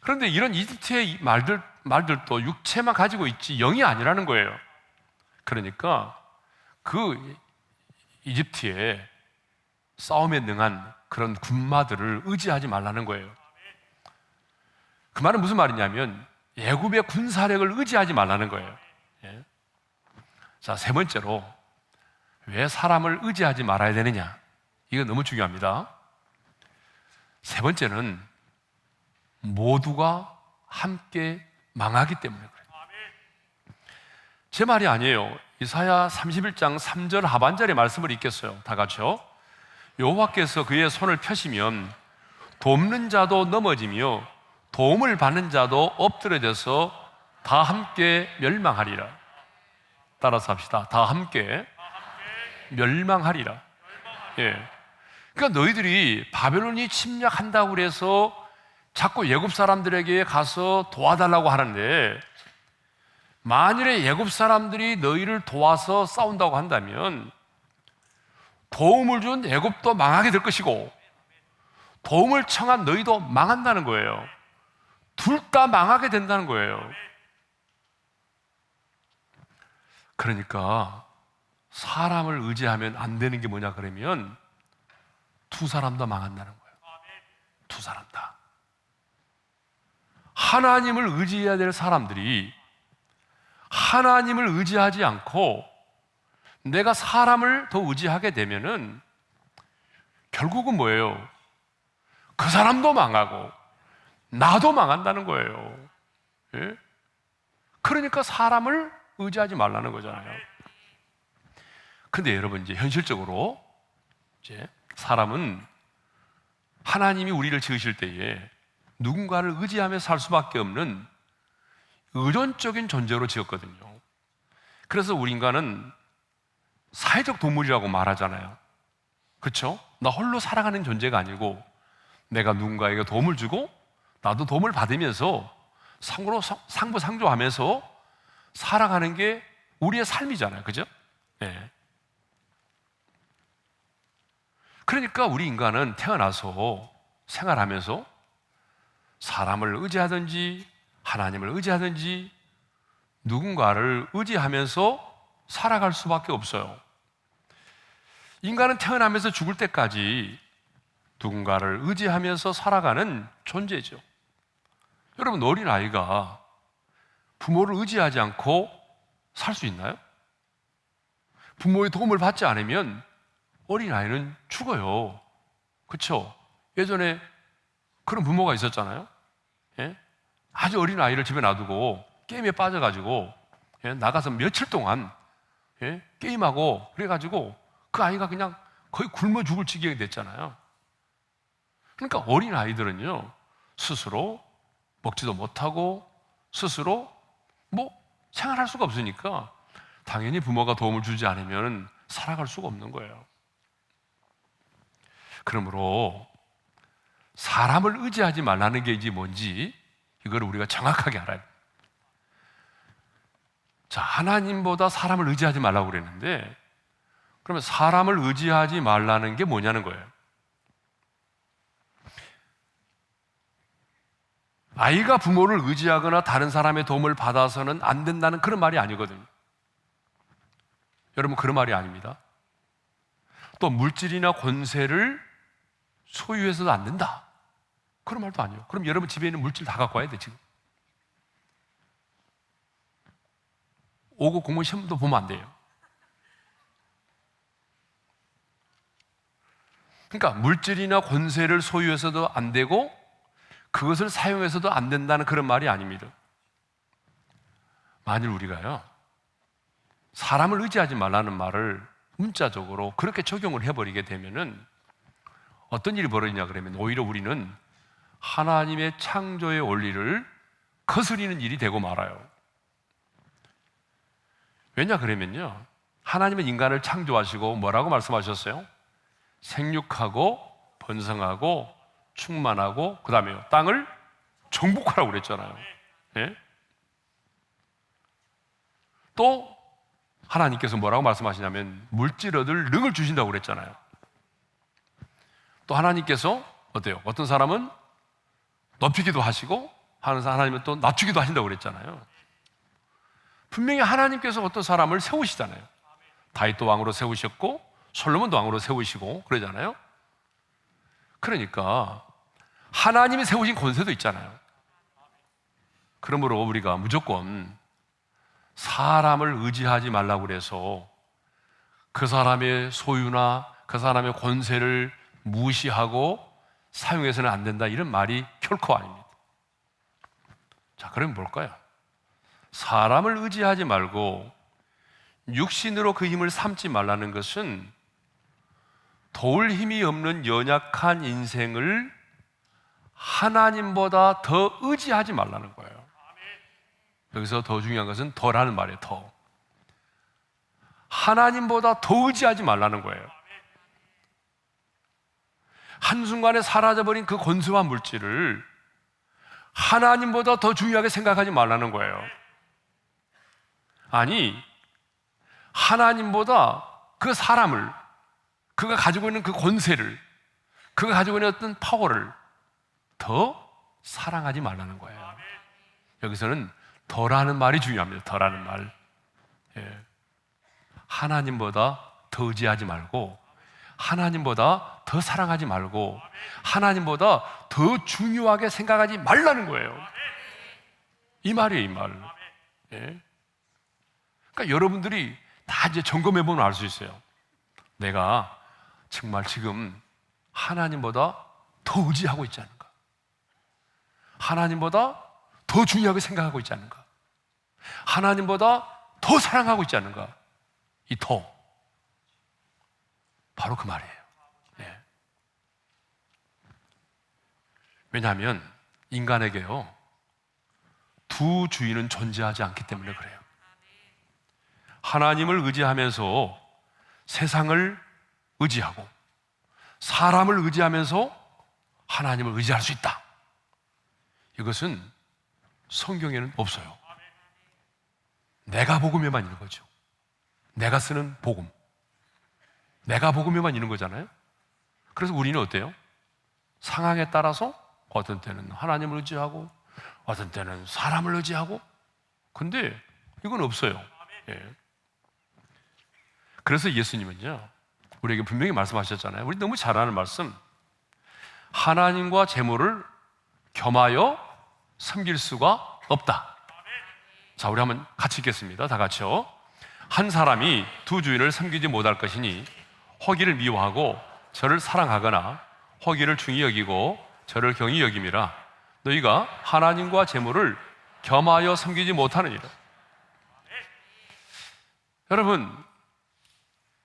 그런데 이런 이집트의 말들도 육체만 가지고 있지 영이 아니라는 거예요. 그러니까 그 이집트에 싸움에 능한 그런 군마들을 의지하지 말라는 거예요. 그 말은 무슨 말이냐면 애굽의 군사력을 의지하지 말라는 거예요. 예. 자, 세 번째로 왜 사람을 의지하지 말아야 되느냐? 이거 너무 중요합니다. 세 번째는 모두가 함께 망하기 때문에 그래요. 제 말이 아니에요. 이사야 31장 3절 하반절의 말씀을 읽겠어요. 다 같이요. 여호와께서 그의 손을 펴시면 돕는 자도 넘어지며 도움을 받는 자도 엎드려져서 다 함께 멸망하리라. 따라서 합시다. 다 함께 멸망하리라. 예. 그러니까 너희들이 바벨론이 침략한다고 그래서 자꾸 애굽 사람들에게 가서 도와달라고 하는데, 만일에 애굽 사람들이 너희를 도와서 싸운다고 한다면 도움을 준 애굽도 망하게 될 것이고 도움을 청한 너희도 망한다는 거예요. 둘 다 망하게 된다는 거예요. 그러니까 사람을 의지하면 안 되는 게 뭐냐 그러면 두 사람 다 망한다는 거예요. 두 사람 다. 하나님을 의지해야 될 사람들이 하나님을 의지하지 않고 내가 사람을 더 의지하게 되면은 결국은 뭐예요? 그 사람도 망하고 나도 망한다는 거예요. 예? 그러니까 사람을 의지하지 말라는 거잖아요. 근데 여러분, 이제 현실적으로 이제 사람은 하나님이 우리를 지으실 때에 누군가를 의지하며 살 수밖에 없는 의존적인 존재로 지었거든요. 그래서 우리 인간은 사회적 동물이라고 말하잖아요. 그렇죠? 나 홀로 살아가는 존재가 아니고 내가 누군가에게 도움을 주고 나도 도움을 받으면서 상부로 상부상조하면서 살아가는 게 우리의 삶이잖아요. 그죠? 네. 그러니까 우리 인간은 태어나서 생활하면서 사람을 의지하든지 하나님을 의지하든지 누군가를 의지하면서 살아갈 수밖에 없어요. 인간은 태어나면서 죽을 때까지 누군가를 의지하면서 살아가는 존재죠. 여러분, 어린아이가 부모를 의지하지 않고 살 수 있나요? 부모의 도움을 받지 않으면 어린아이는 죽어요. 그렇죠? 예전에 그런 부모가 있었잖아요. 예? 아주 어린 아이를 집에 놔두고 게임에 빠져가지고 나가서 며칠 동안 게임하고 그래가지고 그 아이가 그냥 거의 굶어 죽을 지경이 됐잖아요. 그러니까 어린 아이들은요 스스로 먹지도 못하고 스스로 뭐 생활할 수가 없으니까 당연히 부모가 도움을 주지 않으면 살아갈 수가 없는 거예요. 그러므로 사람을 의지하지 말라는 게 이제 뭔지 이걸 우리가 정확하게 알아야 돼요. 자, 하나님보다 사람을 의지하지 말라고 그랬는데 그러면 사람을 의지하지 말라는 게 뭐냐는 거예요. 아이가 부모를 의지하거나 다른 사람의 도움을 받아서는 안 된다는 그런 말이 아니거든요. 여러분, 그런 말이 아닙니다. 또 물질이나 권세를 소유해서도 안 된다, 그런 말도 아니에요. 그럼 여러분 집에 있는 물질 다 갖고 와야 돼. 지금 오고 공무원 시험도 보면 안 돼요. 그러니까 물질이나 권세를 소유해서도 안 되고 그것을 사용해서도 안 된다는 그런 말이 아닙니다. 만일 우리가요 사람을 의지하지 말라는 말을 문자적으로 그렇게 적용을 해버리게 되면은 어떤 일이 벌어지냐 그러면 오히려 우리는 하나님의 창조의 원리를 거스리는 일이 되고 말아요. 왜냐 그러면요, 하나님은 인간을 창조하시고 뭐라고 말씀하셨어요? 생육하고 번성하고 충만하고 그 다음에 땅을 정복하라고 그랬잖아요. 예? 또 하나님께서 뭐라고 말씀하시냐면 물질 얻을 능을 주신다고 그랬잖아요. 또 하나님께서 어때요? 어떤 사람은 높이기도 하시고 하나님은 또 낮추기도 하신다고 그랬잖아요. 분명히 하나님께서 어떤 사람을 세우시잖아요. 다윗도 왕으로 세우셨고 솔로몬도 왕으로 세우시고 그러잖아요. 그러니까 하나님이 세우신 권세도 있잖아요. 그러므로 우리가 무조건 사람을 의지하지 말라고 그래서 그 사람의 소유나 그 사람의 권세를 무시하고 사용해서는 안 된다, 이런 말이 결코 아닙니다. 자, 그럼 뭘까요? 사람을 의지하지 말고 육신으로 그 힘을 삼지 말라는 것은 도울 힘이 없는 연약한 인생을 하나님보다 더 의지하지 말라는 거예요. 여기서 더 중요한 것은 더라는 말이에요. 더. 하나님보다 더 의지하지 말라는 거예요. 한순간에 사라져버린 그 권세와 물질을 하나님보다 더 중요하게 생각하지 말라는 거예요. 아니, 하나님보다 그 사람을, 그가 가지고 있는 그 권세를, 그가 가지고 있는 어떤 파워를 더 사랑하지 말라는 거예요. 여기서는 더라는 말이 중요합니다. 더라는 말. 예. 하나님보다 더 의지하지 말고, 하나님보다 더 사랑하지 말고, 하나님보다 더 중요하게 생각하지 말라는 거예요. 이 말이에요, 이 말. 예. 그러니까 여러분들이 다 이제 점검해보면 알 수 있어요. 내가 정말 지금 하나님보다 더 의지하고 있지 않은가? 하나님보다 더 중요하게 생각하고 있지 않은가? 하나님보다 더 사랑하고 있지 않은가? 이 더, 바로 그 말이에요. 예. 왜냐하면 인간에게요, 두 주인은 존재하지 않기 때문에 그래요. 하나님을 의지하면서 세상을 의지하고, 사람을 의지하면서 하나님을 의지할 수 있다. 이것은 성경에는 없어요. 내가 복음에만 있는 거죠. 내가 쓰는 복음, 내가 복음에만 있는 거잖아요. 그래서 우리는 어때요? 상황에 따라서 어떤 때는 하나님을 의지하고, 어떤 때는 사람을 의지하고, 근데 이건 없어요. 예. 그래서 예수님은요, 우리에게 분명히 말씀하셨잖아요. 우리 너무 잘 아는 말씀, 하나님과 재물을 겸하여 섬길 수가 없다. 자, 우리 한번 같이 읽겠습니다. 다 같이요. 한 사람이 두 주인을 섬기지 못할 것이니 허기를 미워하고 저를 사랑하거나 허기를 중히 여기고 저를 경히 여김이라. 너희가 하나님과 재물을 겸하여 섬기지 못하느니라. 여러분,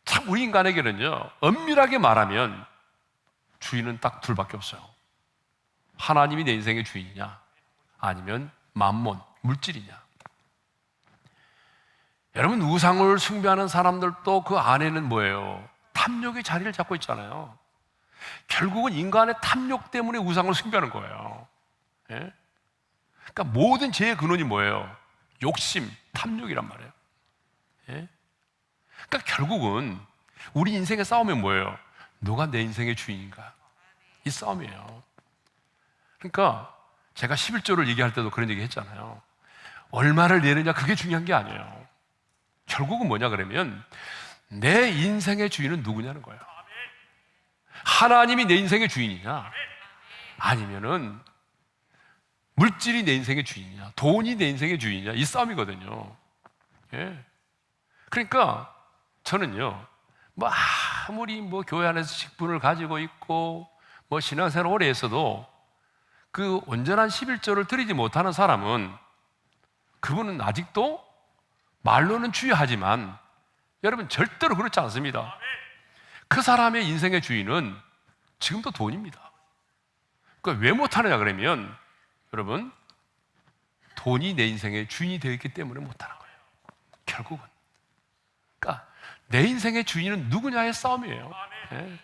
참 우리 인간에게는요, 엄밀하게 말하면 주인은 딱 둘밖에 없어요. 하나님이 내 인생의 주인이냐, 아니면 맘몬, 물질이냐. 여러분, 우상을 숭배하는 사람들도 그 안에는 뭐예요? 탐욕이 자리를 잡고 있잖아요. 결국은 인간의 탐욕 때문에 우상을 숭배하는 거예요. 예? 그러니까 모든 죄의 근원이 뭐예요? 욕심, 탐욕이란 말이에요. 예? 그러니까 결국은 우리 인생의 싸움은 뭐예요? 누가 내 인생의 주인인가? 이 싸움이에요. 그러니까 제가 11조를 얘기할 때도 그런 얘기 했잖아요. 얼마를 내느냐, 그게 중요한 게 아니에요. 결국은 뭐냐 그러면 내 인생의 주인은 누구냐는 거예요. 하나님이 내 인생의 주인이냐, 아니면은 물질이 내 인생의 주인이냐, 돈이 내 인생의 주인이냐, 이 싸움이거든요. 예. 그러니까 저는요, 뭐 아무리 뭐 교회 안에서 직분을 가지고 있고 뭐 신앙생활 오래 했어도 그 온전한 11조를 드리지 못하는 사람은, 그분은 아직도 말로는 주의하지만 여러분 절대로 그렇지 않습니다. 그 사람의 인생의 주인은 지금도 돈입니다. 그러니까 왜 못하느냐 그러면 여러분, 돈이 내 인생의 주인이 되어 있기 때문에 못하는 거예요. 결국은. 그러니까 내 인생의 주인은 누구냐의 싸움이에요. 네.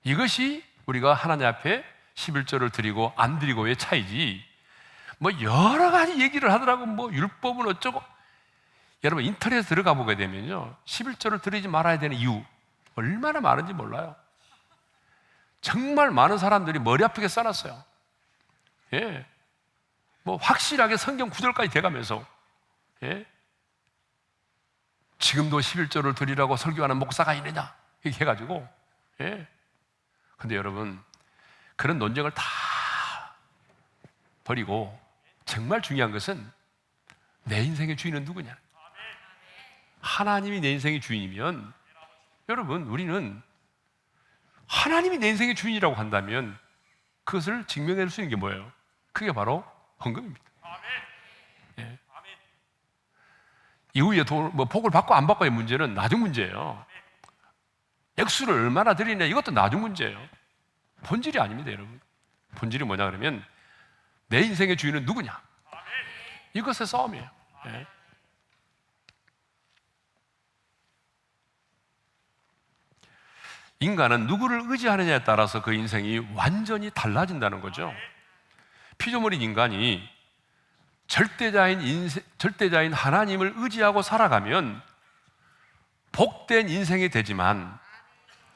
이것이 우리가 하나님 앞에 11조를 드리고 안 드리고의 차이지, 뭐 여러 가지 얘기를 하더라고. 뭐 율법은 어쩌고. 여러분 인터넷에 들어가 보게 되면요, 11조를 드리지 말아야 되는 이유 얼마나 많은지 몰라요. 정말 많은 사람들이 머리 아프게 써놨어요. 예. 뭐 확실하게 성경 구절까지 돼가면서, 예. 지금도 11조를 드리라고 설교하는 목사가 있느냐, 이렇게 해가지고, 예. 근데 여러분, 그런 논쟁을 다 버리고 정말 중요한 것은 내 인생의 주인은 누구냐? 하나님이 내 인생의 주인이면, 여러분, 우리는 하나님이 내 인생의 주인이라고 한다면 그것을 증명할 수 있는 게 뭐예요? 그게 바로 헌금입니다. 예. 이후에 복을 받고 안 받고의 문제는 나중 문제예요. 액수를 얼마나 드리냐, 이것도 나중 문제예요. 본질이 아닙니다, 여러분. 본질이 뭐냐 그러면 내 인생의 주인은 누구냐? 이것의 싸움이에요. 예. 인간은 누구를 의지하느냐에 따라서 그 인생이 완전히 달라진다는 거죠. 피조물인 인간이 절대자인 하나님을 의지하고 살아가면 복된 인생이 되지만,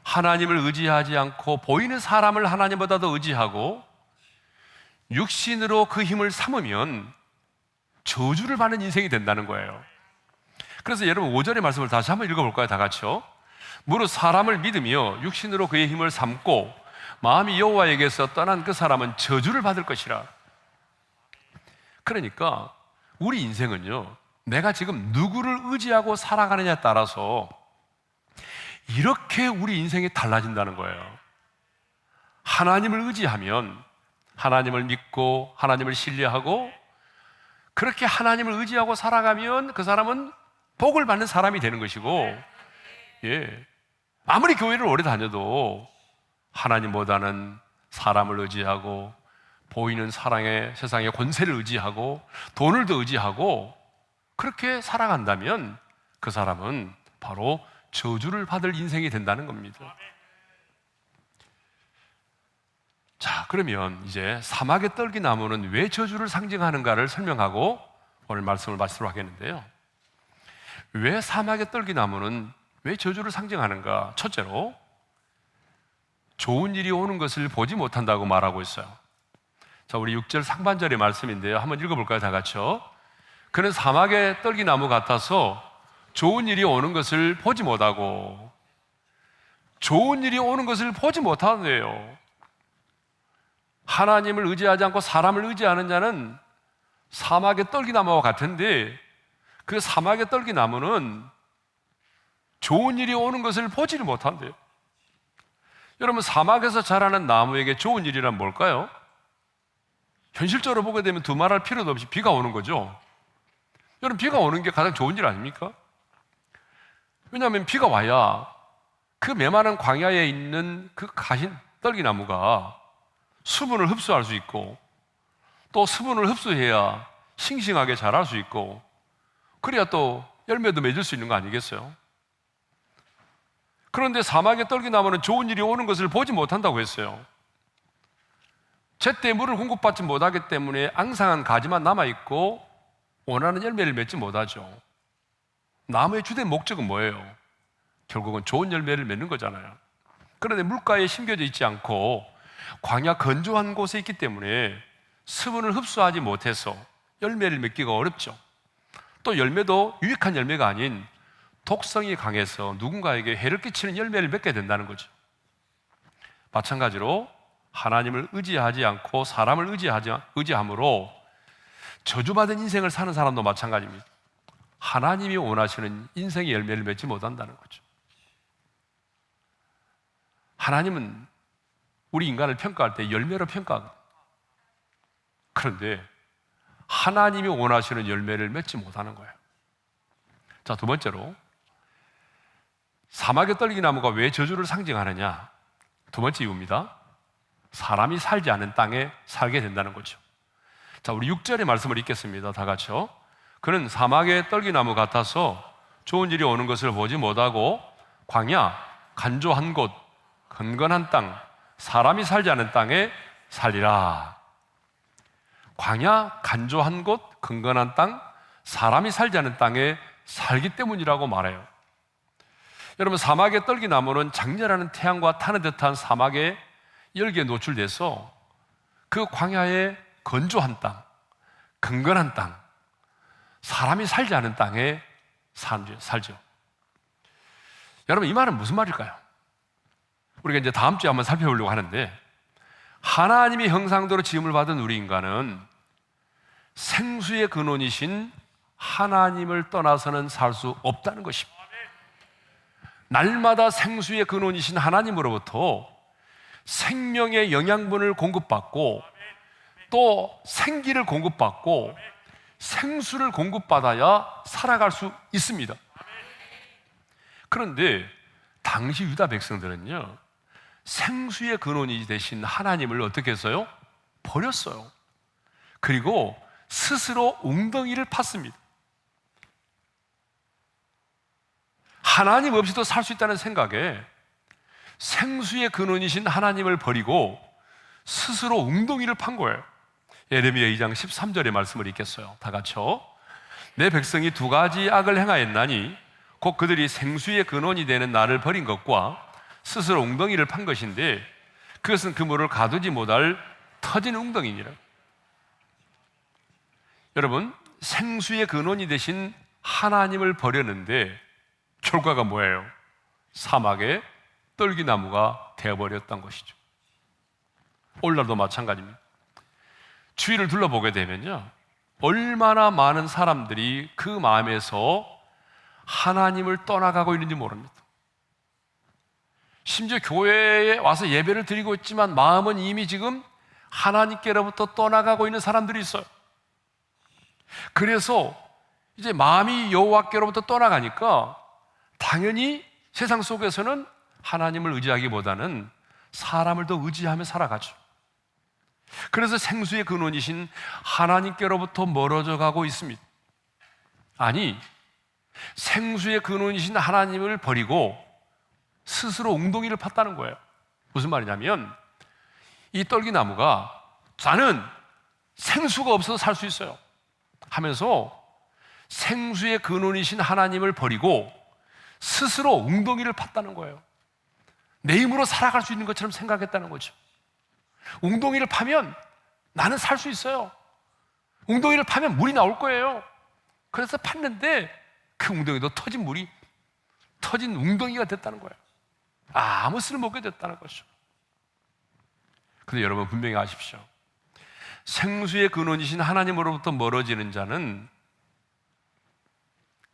하나님을 의지하지 않고 보이는 사람을 하나님보다 더 의지하고 육신으로 그 힘을 삼으면 저주를 받는 인생이 된다는 거예요. 그래서 여러분 5절의 말씀을 다시 한번 읽어볼까요? 다 같이요. 무릇 사람을 믿으며 육신으로 그의 힘을 삼고 마음이 여호와에게서 떠난 그 사람은 저주를 받을 것이라. 그러니까 우리 인생은요, 내가 지금 누구를 의지하고 살아가느냐에 따라서 이렇게 우리 인생이 달라진다는 거예요. 하나님을 의지하면, 하나님을 믿고 하나님을 신뢰하고 그렇게 하나님을 의지하고 살아가면 그 사람은 복을 받는 사람이 되는 것이고, 예, 아무리 교회를 오래 다녀도 하나님보다는 사람을 의지하고 보이는 세상의 권세를 의지하고 돈을 더 의지하고 그렇게 살아간다면 그 사람은 바로 저주를 받을 인생이 된다는 겁니다. 자, 그러면 이제 사막의 떨기나무는 왜 저주를 상징하는가를 설명하고 오늘 말씀을 마치도록 하겠는데요. 왜 사막의 떨기나무는 왜 저주를 상징하는가? 첫째로, 좋은 일이 오는 것을 보지 못한다고 말하고 있어요. 자, 우리 6절 상반절의 말씀인데요. 한번 읽어볼까요? 다 같이요. 그는 사막의 떨기나무 같아서 좋은 일이 오는 것을 보지 못하고, 좋은 일이 오는 것을 보지 못하는데요. 하나님을 의지하지 않고 사람을 의지하는 자는 사막의 떨기나무와 같은데, 그 사막의 떨기나무는 좋은 일이 오는 것을 보지를 못한대요. 여러분, 사막에서 자라는 나무에게 좋은 일이란 뭘까요? 현실적으로 보게 되면 두말할 필요도 없이 비가 오는 거죠. 여러분, 비가 오는 게 가장 좋은 일 아닙니까? 왜냐하면 비가 와야 그 메마른 광야에 있는 그 가신 떨기나무가 수분을 흡수할 수 있고, 또 수분을 흡수해야 싱싱하게 자랄 수 있고, 그래야 또 열매도 맺을 수 있는 거 아니겠어요? 그런데 사막의 떨기나무는 좋은 일이 오는 것을 보지 못한다고 했어요. 제때 물을 공급받지 못하기 때문에 앙상한 가지만 남아있고 원하는 열매를 맺지 못하죠. 나무의 주된 목적은 뭐예요? 결국은 좋은 열매를 맺는 거잖아요. 그런데 물가에 심겨져 있지 않고 광야 건조한 곳에 있기 때문에 수분을 흡수하지 못해서 열매를 맺기가 어렵죠. 또 열매도 유익한 열매가 아닌 독성이 강해서 누군가에게 해를 끼치는 열매를 맺게 된다는 거죠. 마찬가지로 하나님을 의지하지 않고 사람을 의지함으로 저주받은 인생을 사는 사람도 마찬가지입니다. 하나님이 원하시는 인생의 열매를 맺지 못한다는 거죠. 하나님은 우리 인간을 평가할 때 열매로 평가하거든요. 그런데 하나님이 원하시는 열매를 맺지 못하는 거예요. 자, 두 번째로, 사막의 떨기나무가 왜 저주를 상징하느냐? 두 번째 이유입니다. 사람이 살지 않은 땅에 살게 된다는 거죠. 자, 우리 6절의 말씀을 읽겠습니다. 다 같이요. 그는 사막의 떨기나무 같아서 좋은 일이 오는 것을 보지 못하고 광야, 간조한 곳, 건건한 땅, 사람이 살지 않은 땅에 살리라. 광야, 간조한 곳, 건건한 땅, 사람이 살지 않은 땅에 살기 때문이라고 말해요. 여러분, 사막의 떨기나무는 장렬하는 태양과 타는 듯한 사막의 열기에 노출돼서 그 광야의 건조한 땅, 건건한 땅, 사람이 살지 않은 땅에 살죠. 여러분, 이 말은 무슨 말일까요? 우리가 이제 다음 주에 한번 살펴보려고 하는데, 하나님의 형상대로 지음을 받은 우리 인간은 생수의 근원이신 하나님을 떠나서는 살 수 없다는 것입니다. 날마다 생수의 근원이신 하나님으로부터 생명의 영양분을 공급받고 또 생기를 공급받고 생수를 공급받아야 살아갈 수 있습니다. 그런데 당시 유다 백성들은요, 생수의 근원이 되신 하나님을 어떻게 했어요? 버렸어요. 그리고 스스로 웅덩이를 팠습니다. 하나님 없이도 살 수 있다는 생각에 생수의 근원이신 하나님을 버리고 스스로 웅덩이를 판 거예요. 예레미야 2장 13절의 말씀을 읽겠어요. 다 같이요. 내 백성이 두 가지 악을 행하였나니 곧 그들이 생수의 근원이 되는 나를 버린 것과 스스로 웅덩이를 판 것인데 그것은 그 물을 가두지 못할 터진 웅덩이니라. 여러분, 생수의 근원이 되신 하나님을 버렸는데 결과가 뭐예요? 사막에 떨기나무가 되어버렸던 것이죠. 오늘날도 마찬가지입니다. 주위를 둘러보게 되면요, 얼마나 많은 사람들이 그 마음에서 하나님을 떠나가고 있는지 모릅니다. 심지어 교회에 와서 예배를 드리고 있지만 마음은 이미 지금 하나님께로부터 떠나가고 있는 사람들이 있어요. 그래서 이제 마음이 여호와께로부터 떠나가니까 당연히 세상 속에서는 하나님을 의지하기보다는 사람을 더 의지하며 살아가죠. 그래서 생수의 근원이신 하나님께로부터 멀어져 가고 있습니다. 아니, 생수의 근원이신 하나님을 버리고 스스로 웅덩이를 팠다는 거예요. 무슨 말이냐면 이 떨기나무가 나는 생수가 없어서 살 수 있어요 하면서 생수의 근원이신 하나님을 버리고 스스로 웅덩이를 팠다는 거예요. 내 힘으로 살아갈 수 있는 것처럼 생각했다는 거죠. 웅덩이를 파면 나는 살 수 있어요. 웅덩이를 파면 물이 나올 거예요. 그래서 팠는데 그 웅덩이도 터진 물이 터진 웅덩이가 됐다는 거예요. 아무 쓸모없게 됐다는 것이죠. 근데 여러분 분명히 아십시오. 생수의 근원이신 하나님으로부터 멀어지는 자는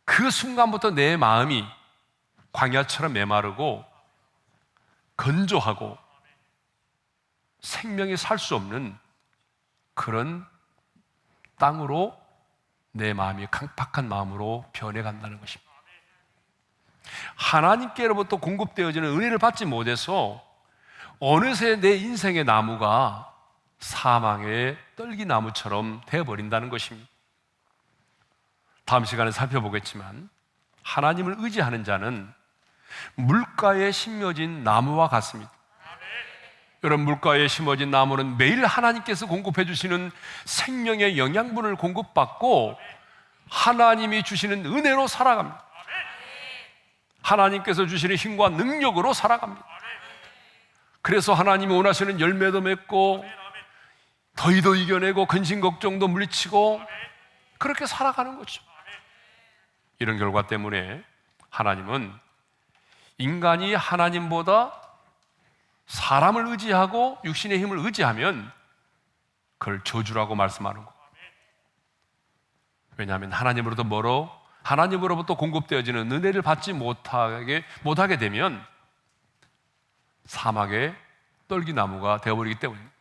그 순간부터 내 마음이 광야처럼 메마르고 건조하고 생명이 살 수 없는 그런 땅으로 내 마음이 강팍한 마음으로 변해간다는 것입니다. 하나님께로부터 공급되어지는 은혜를 받지 못해서 어느새 내 인생의 나무가 사망의 떨기나무처럼 되어버린다는 것입니다. 다음 시간에 살펴보겠지만 하나님을 의지하는 자는 물가에 심어진 나무와 같습니다. 여러분, 물가에 심어진 나무는 매일 하나님께서 공급해 주시는 생명의 영양분을 공급받고 하나님이 주시는 은혜로 살아갑니다. 하나님께서 주시는 힘과 능력으로 살아갑니다. 그래서 하나님이 원하시는 열매도 맺고 더위도 이겨내고 근심 걱정도 물리치고 그렇게 살아가는 거죠. 이런 결과 때문에 하나님은 인간이 하나님보다 사람을 의지하고 육신의 힘을 의지하면 그걸 저주라고 말씀하는 거. 왜냐하면 하나님으로부터 공급되어지는 은혜를 받지 못하게 되면 사막의 떨기나무가 되어버리기 때문입니다.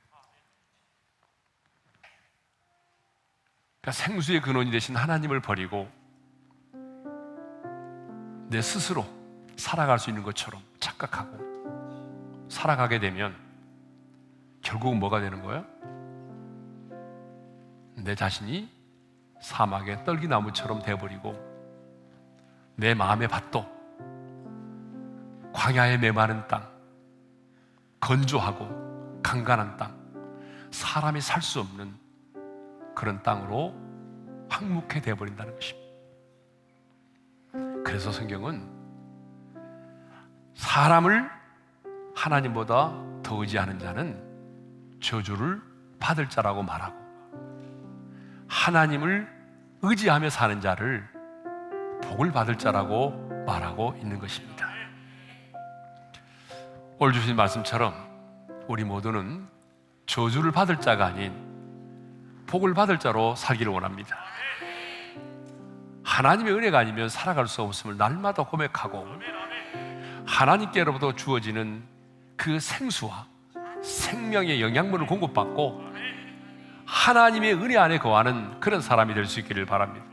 그러니까 생수의 근원이 되신 하나님을 버리고 내 스스로 살아갈 수 있는 것처럼 착각하고 살아가게 되면 결국은 뭐가 되는 거예요? 내 자신이 사막의 떨기나무처럼 되어버리고 내 마음의 밭도 광야에 메마른 땅, 건조하고 간간한 땅, 사람이 살 수 없는 그런 땅으로 황무케 되어버린다는 것입니다. 그래서 성경은 사람을 하나님보다 더 의지하는 자는 저주를 받을 자라고 말하고 하나님을 의지하며 사는 자를 복을 받을 자라고 말하고 있는 것입니다. 오늘 주신 말씀처럼 우리 모두는 저주를 받을 자가 아닌 복을 받을 자로 살기를 원합니다. 하나님의 은혜가 아니면 살아갈 수 없음을 날마다 고백하고, 하나님께로부터 주어지는 그 생수와 생명의 영양분을 공급받고 하나님의 은혜 안에 거하는 그런 사람이 될 수 있기를 바랍니다.